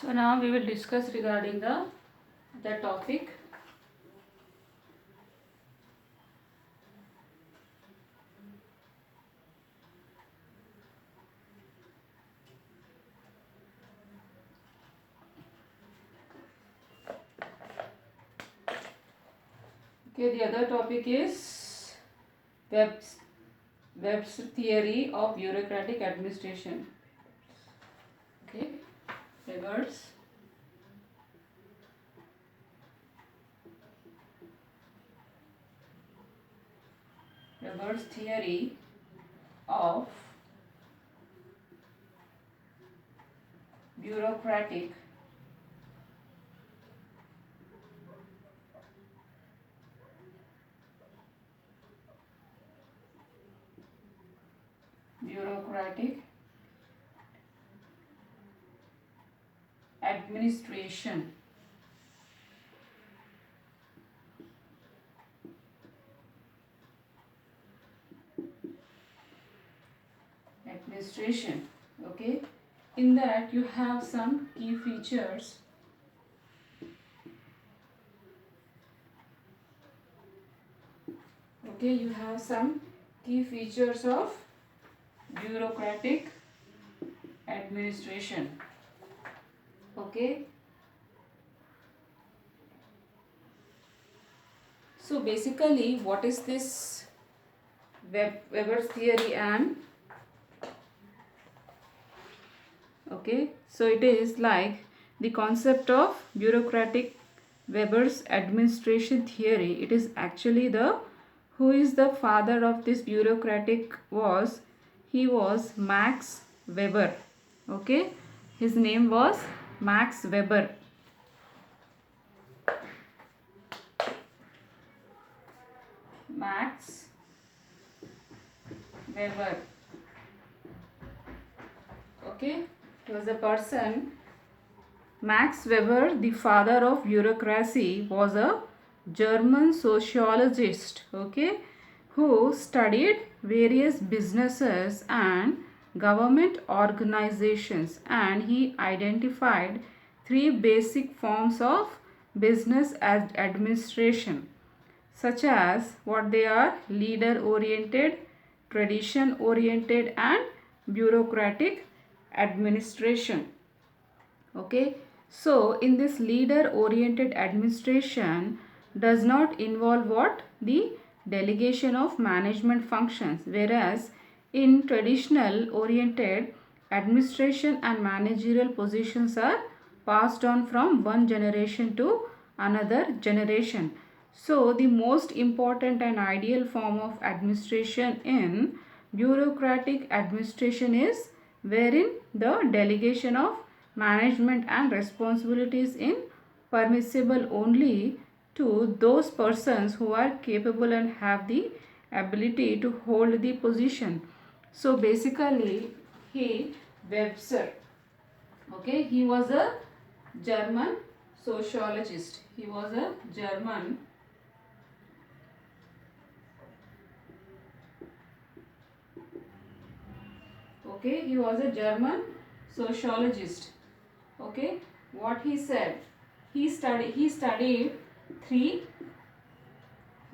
So now we will discuss regarding the topic. Okay, the other topic is Webb's theory of bureaucratic administration. Okay, Weber's theory of bureaucratic bureaucratic administration. Okay, in that you have some key features. Okay, you have some key features of bureaucratic administration. Okay, so basically what is this Weber's theory? And okay, so it is like the concept of bureaucratic Weber's administration theory. It is actually the who is the father of this bureaucratic was, he was Max Weber. Okay, his name was Max Weber. Max Weber. Okay, he was a person. Max Weber, the father of bureaucracy, was a German sociologist, okay, who studied various businesses and government organizations, and he identified three basic forms of business administration, such as what they are: leader oriented, tradition oriented, and bureaucratic administration. Okay, so in this leader oriented administration does not involve what? The delegation of management functions, whereas in traditional oriented administration and managerial positions are passed on from one generation to another generation. So the most important and ideal form of administration in bureaucratic administration is wherein the delegation of management and responsibilities in permissible only to those persons who are capable and have the ability to hold the position. So basically he Webster, okay, he was a German sociologist. He was a German okay, he was a German sociologist. Okay, what he said, he studied three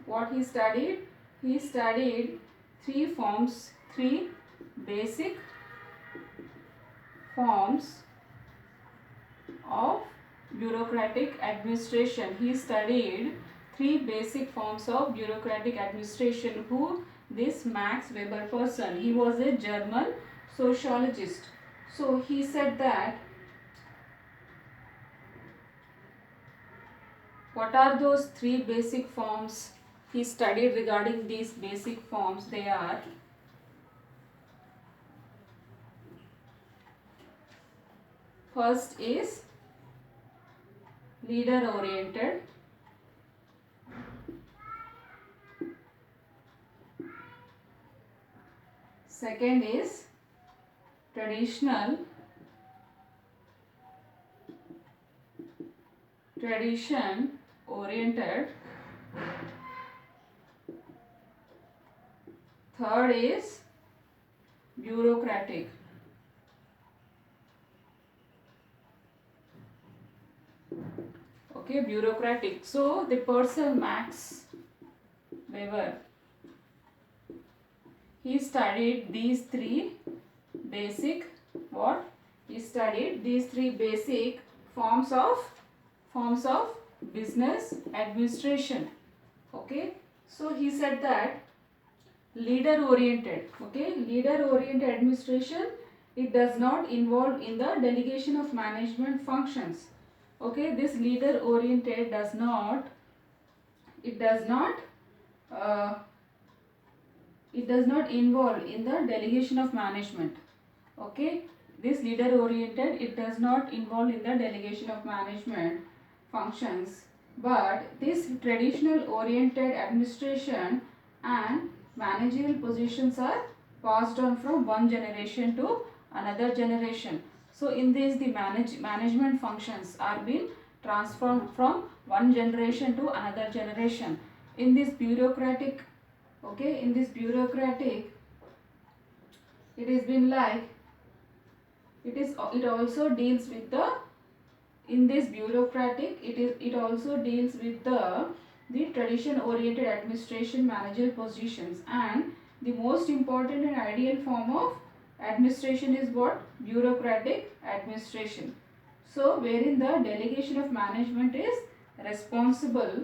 what he studied three forms, three basic forms of bureaucratic administration. He studied three basic forms of bureaucratic administration. Who? This Max Weber person. He was a German sociologist. So he said that what are those three basic forms he studied regarding these basic forms? They are: first is leader oriented, second is tradition oriented, third is bureaucratic. Okay, bureaucratic. So the person Max Weber, he studied these three basic what? He studied these three basic forms of business administration. Okay, so he said that leader oriented, okay, leader oriented administration, it does not involve in the delegation of management functions. Okay, this leader oriented does not, it does not uh, it does not involve in the delegation of management. Okay, this leader oriented, it does not involve in the delegation of management functions, but this traditional oriented administration and managerial positions are passed on from one generation to another generation. So in this the management functions are being transformed from one generation to another generation. In this bureaucratic, okay, in this bureaucratic, it has been like, it also deals with the, in this bureaucratic, it also deals with the tradition oriented administration managerial positions, and the most important and ideal form of administration is what? Bureaucratic administration. So wherein the delegation of management is responsible,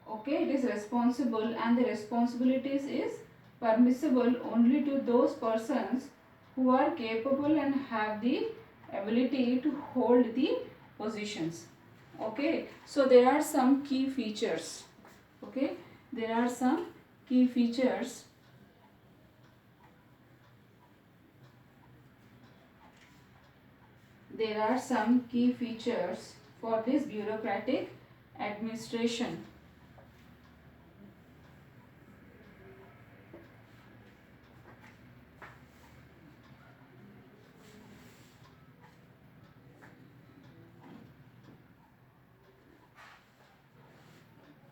okay, it is responsible, and the responsibilities is permissible only to those persons who are capable and have the ability to hold the positions. Okay, so there are some key features. Okay, there are some key features. There are some key features for this bureaucratic administration.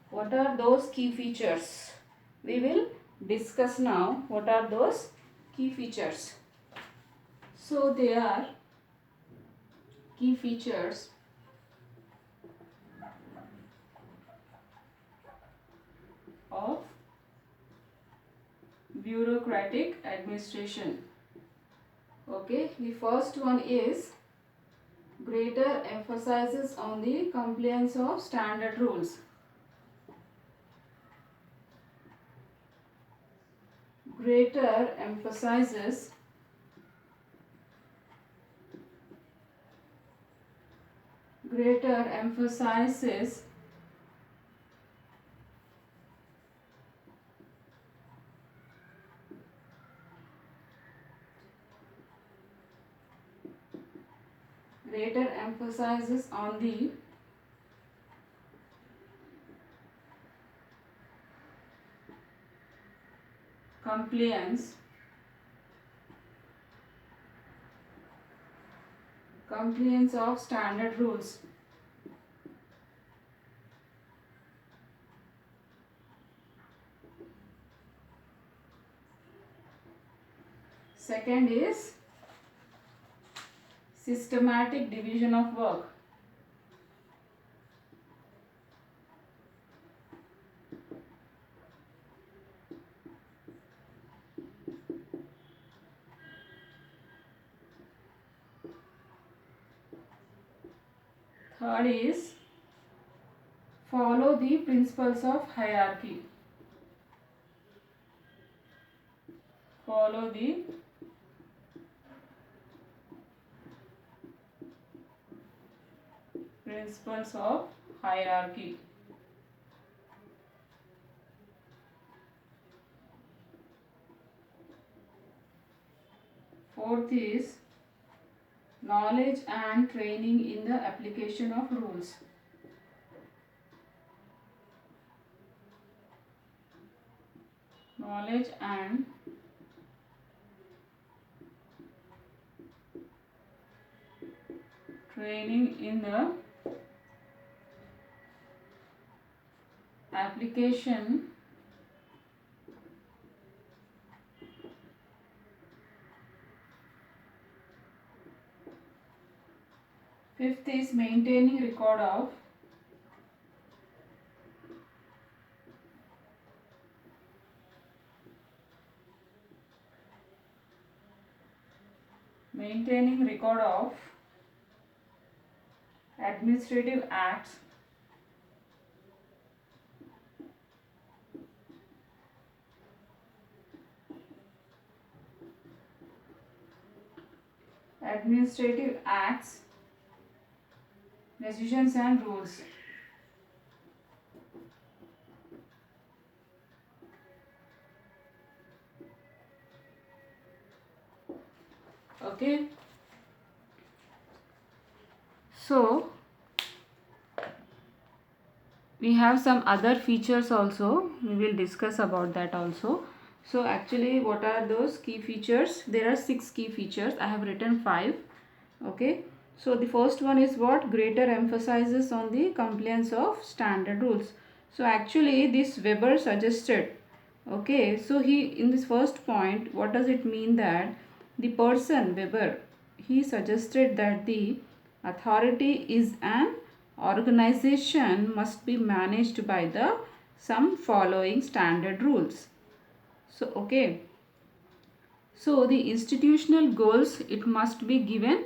What are those key features? We will discuss now what are those key features. So they are key features of bureaucratic administration. Okay, the first one is greater emphasis on the compliance of standard rules. Greater emphasizes greater emphasizes greater emphasizes on the compliance of standard rules. Second is systematic division of work. Third is follow the principles of hierarchy. Follow the principles of hierarchy. Fourth is knowledge and training in the application of rules. Knowledge and training in the application Fifth is maintaining record of administrative acts decisions and rules. Okay, so we have some other features also. We will discuss about that also. So actually, what are those key features? There are 6 key features. I have written 5. Okay, so the first one is what? Greater emphasizes on the compliance of standard rules. So actually this Weber suggested, okay, so he, in this first point, what does it mean? That the person Weber, he suggested that the authority is an organization must be managed by the some following standard rules. So okay, so the institutional goals, it must be given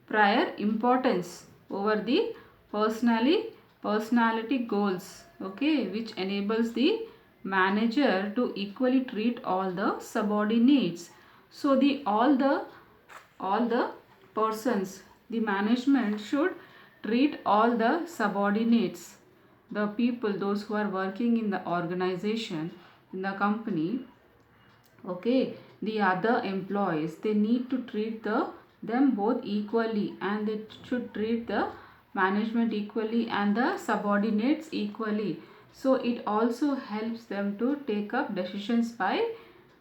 prior importance over the personality goals, okay, which enables the manager to equally treat all the subordinates. So the all the persons, the management should treat all the subordinates, the people, those who are working in the organization, in the company, okay, the other employees, they need to treat them both equally, and they should treat the management equally and the subordinates equally. So it also helps them to take up decisions by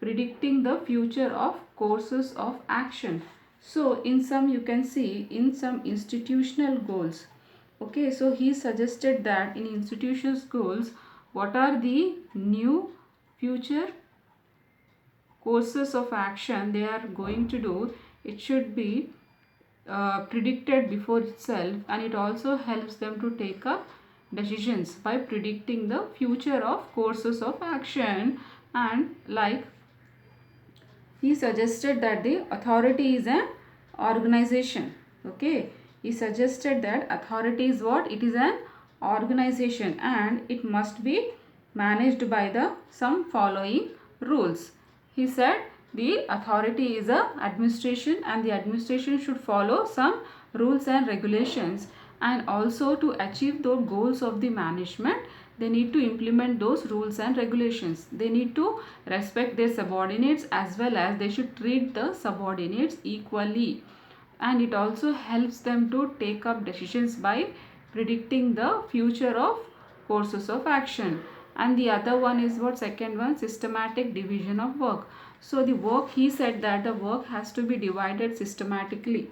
predicting the future of courses of action. So in some, you can see in some institutional goals, okay, so he suggested that in institutions goals, what are the new future courses of action they are going to do, it should be predicted before itself, and it also helps them to take up decisions by predicting the future of courses of action. And like he suggested that the authority is an organization, okay, he suggested that authority is what? It is an organization, and it must be managed by the some following rules. He said the authority is a administration, and the administration should follow some rules and regulations, and also to achieve the goals of the management, they need to implement those rules and regulations. They need to respect their subordinates, as well as they should treat the subordinates equally. And it also helps them to take up decisions by predicting the future of courses of action. And the other one is what? Second one, systematic division of work. So the work, he said that the work has to be divided systematically,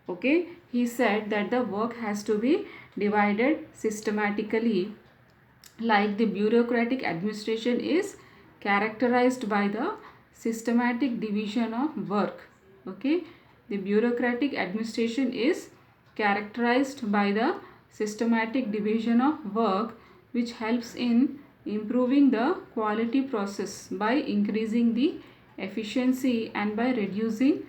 okay, he said that the work has to be divided systematically. Like the bureaucratic administration is characterized by the systematic division of work, okay, the bureaucratic administration is characterized by the systematic division of work, which helps in improving the quality process by increasing the efficiency and by reducing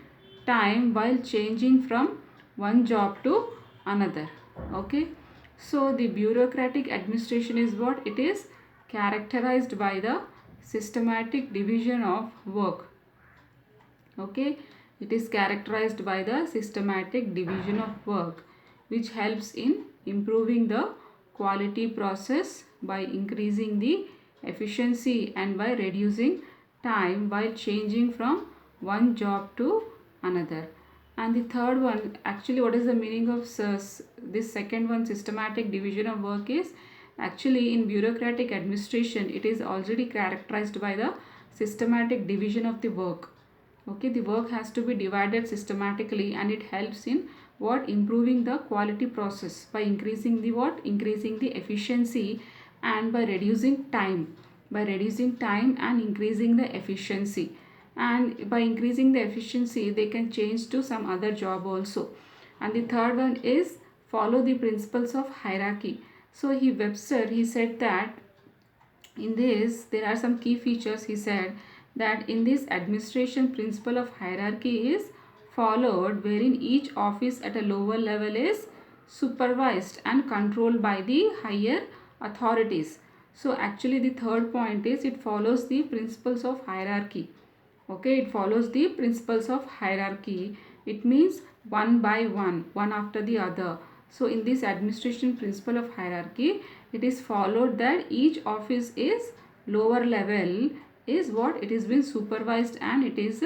time while changing from one job to another, okay. So the bureaucratic administration is what? It is characterized by the systematic division of work, okay, it is characterized by the systematic division of work, which helps in improving the quality process by increasing the efficiency and by reducing time while changing from one job to another. And the third one, actually, what is the meaning of this second one, systematic division of work, is actually in bureaucratic administration, it is already characterized by the systematic division of the work, okay, the work has to be divided systematically, and it helps in what? Improving the quality process by increasing the what? Increasing the efficiency and by reducing time, and increasing the efficiency. And by increasing the efficiency, they can change to some other job also. And the third one is follow the principles of hierarchy. So Webster, he said that in this there are some key features. He said that in this administration, principle of hierarchy is followed, wherein each office at a lower level is supervised and controlled by the higher authorities. So actually the third point is it follows the principles of hierarchy. Okay, it follows the principles of hierarchy. It means one by one, one after the other. So in this administration principle of hierarchy, it is followed that each office is lower level is what it is being supervised and it is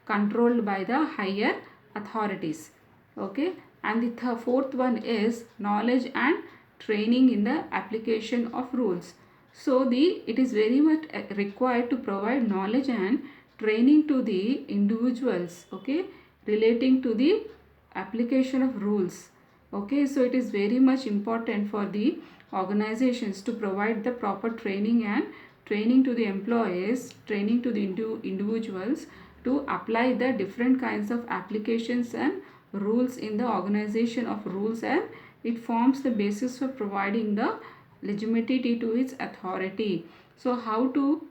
controlled by the higher authorities. Okay, and the fourth one is knowledge and training in the application of rules. So it is very much required to provide knowledge and training to the individuals, okay, relating to the application of rules. Okay, so it is very much important for the organizations to provide the proper training and training to the employees, training to the individuals to apply the different kinds of applications and rules in the organization of rules, and it forms the basis for providing the legitimacy to its authority. So how to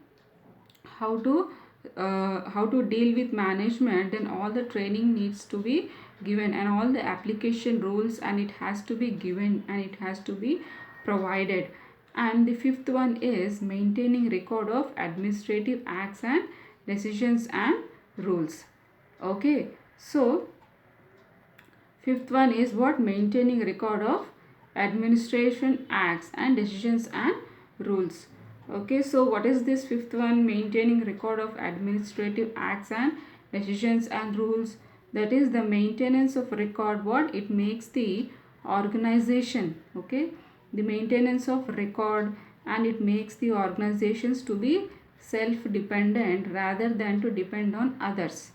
deal with management, then all the training needs to be given and all the application rules, and it has to be given and it has to be provided. And the fifth one is maintaining record of administrative acts and decisions and rules. Okay, so fifth one is what? Maintaining record of administration acts and decisions and rules. Okay, so what is this fifth one? Maintaining record of administrative acts and decisions and rules. That is the maintenance of record. What it makes the organization, okay, the maintenance of record, and it makes the organizations to be self-dependent rather than to depend on others.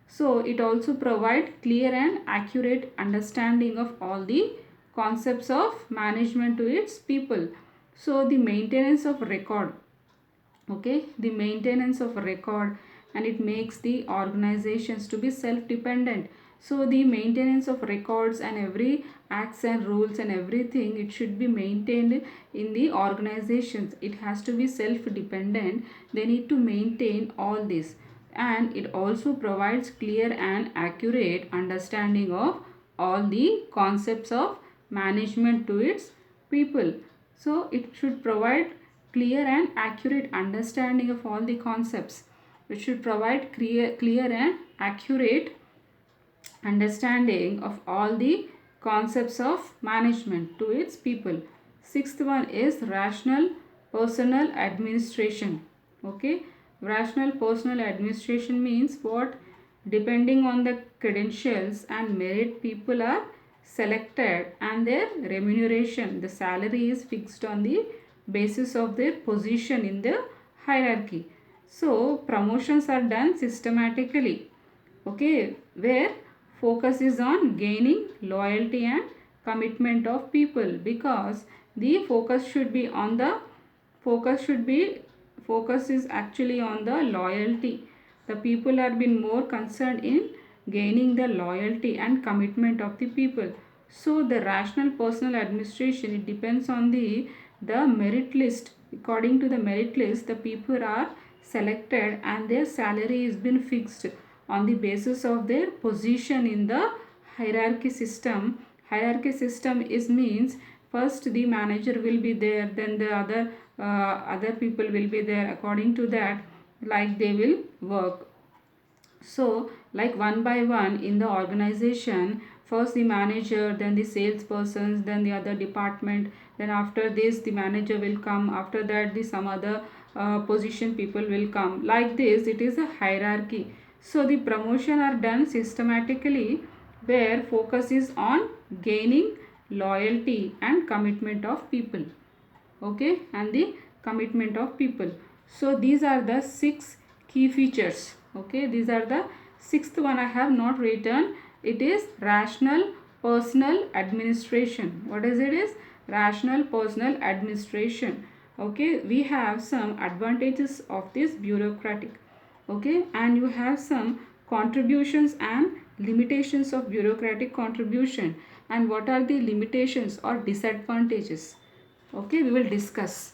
So it also provides clear and accurate understanding of all the concepts of management to its people. So the maintenance of record, okay, the maintenance of record, and it makes the organizations to be self-dependent. So the maintenance of records and every acts and rules and everything, it should be maintained in the organizations. It has to be self-dependent. They need to maintain all this, and it also provides clear and accurate understanding of all the concepts of management to its people. So it should provide clear and accurate understanding of all the concepts. It should provide clear and accurate understanding of all the concepts of management to its people. Sixth one is rational personal administration. Okay, rational personal administration means what? Depending on the credentials and merit, people are selected and their remuneration, the salary is fixed on the basis of their position in the hierarchy. So promotions are done systematically, okay, where focus is on gaining loyalty and commitment of people, because the focus is actually on the loyalty. The people are being more concerned in gaining the loyalty and commitment of the people. So the rational personal administration, it depends on the merit list. According to the merit list, the people are selected and their salary is been fixed on the basis of their position in the hierarchy system. Hierarchy system is means first the manager will be there, then the other people will be there. According to that, like they will work. So like one by one in the organization, first the manager, then the salespersons, then the other department, then after this the manager will come, after that the some other position people will come. Like this, it is a hierarchy. So the promotion are done systematically, where focus is on gaining loyalty and commitment of people, okay, and the commitment of people. So these are the 6 key features. Okay, these are the sixth one I have not written. It is rational personal administration. What is it? Is rational personal administration. Okay, we have some advantages of this bureaucratic. Okay, and you have some contributions and limitations of bureaucratic contribution. and what are the limitations or disadvantages. Okay, we will discuss.